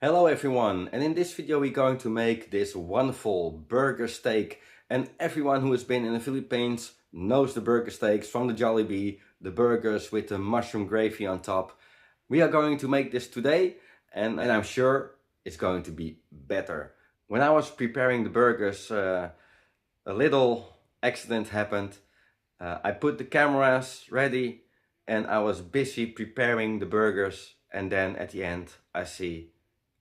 Hello everyone, and in this video we're going to make this wonderful burger steak. And everyone who has been in the Philippines knows the burger steaks from the Jollibee, the burgers with the mushroom gravy on top. We are going to make this today and I'm sure it's going to be better. When I was preparing the burgers, a little accident happened. I put the cameras ready and I was busy preparing the burgers, and then at the end I see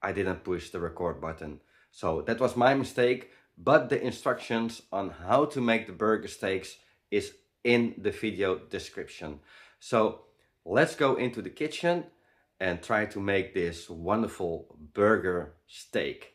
I didn't push the record button. So that was my mistake, but the instructions on how to make the burger steaks is in the video description. So let's go into the kitchen and try to make this wonderful burger steak.